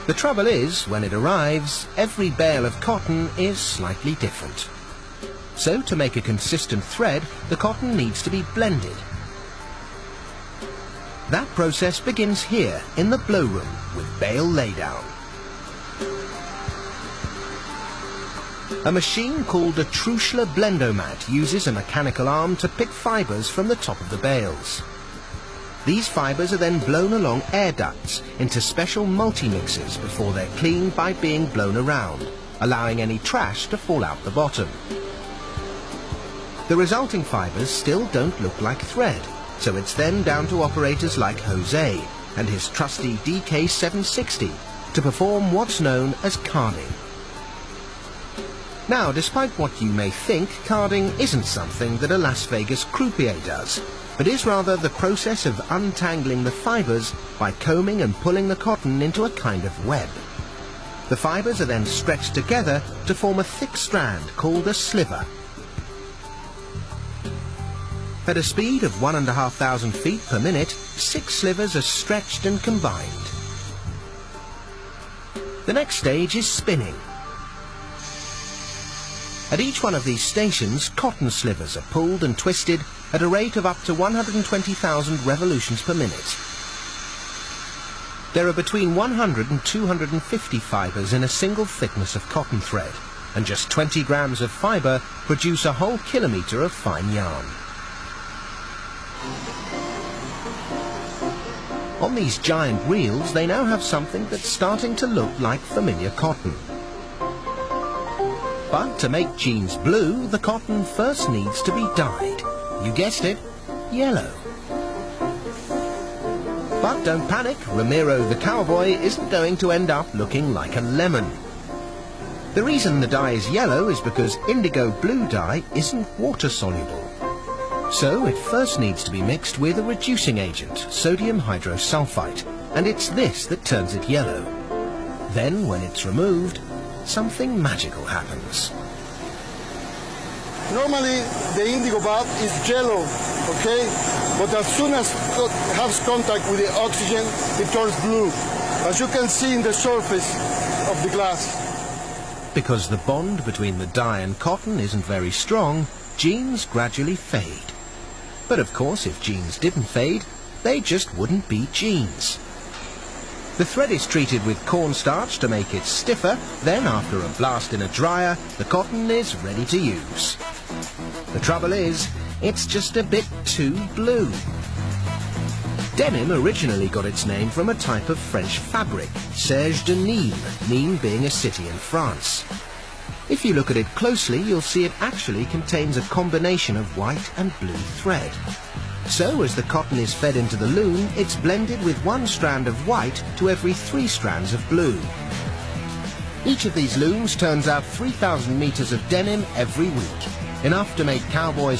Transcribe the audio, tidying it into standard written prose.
The trouble is, when it arrives, every bale of cotton is slightly different. So to make a consistent thread, the cotton needs to be blended. That process begins here in the blow room with bale laydown. A machine called a Truschler blendomat uses a mechanical arm to pick fibres from the top of the bales. These fibres are then blown along air ducts into special multi-mixers before they're cleaned by being blown around, allowing any trash to fall out the bottom. The resulting fibres still don't look like thread, so it's then down to operators like Jose and his trusty DK760 to perform what's known as carding. Now, despite what you may think, carding isn't something that a Las Vegas croupier does, but is rather the process of untangling the fibres by combing and pulling the cotton into a kind of web. The fibres are then stretched together to form a thick strand called a sliver. At a speed of 1,500 feet per minute, 6 slivers are stretched and combined. The next stage is spinning. At each one of these stations, cotton slivers are pulled and twisted at a rate of up to 120,000 revolutions per minute. There are between 100 and 250 fibres in a single thickness of cotton thread, and just 20 grams of fibre produce a whole kilometre of fine yarn. On these giant reels, they now have something that's starting to look like familiar cotton. But to make jeans blue, the cotton first needs to be dyed. You guessed it, yellow. But don't panic, Ramiro the cowboy isn't going to end up looking like a lemon. The reason the dye is yellow is because indigo blue dye isn't water soluble. So it first needs to be mixed with a reducing agent, sodium hydrosulfite, and it's this that turns it yellow. Then, when it's removed, something magical happens. Normally the indigo bath is yellow, okay? But as soon as it has contact with the oxygen, it turns blue, as you can see in the surface of the glass. Because the bond between the dye and cotton isn't very strong, jeans gradually fade. But of course, if jeans didn't fade, they just wouldn't be jeans. The thread is treated with cornstarch to make it stiffer, then after a blast in a dryer, the cotton is ready to use. The trouble is, it's just a bit too blue. Denim originally got its name from a type of French fabric, serge de Nîmes, Nîmes being a city in France. If you look at it closely, you'll see it actually contains a combination of white and blue thread. So, as the cotton is fed into the loom, it's blended with 1 strand of white to every 3 strands of blue. Each of these looms turns out 3,000 meters of denim every week, enough to make cowboys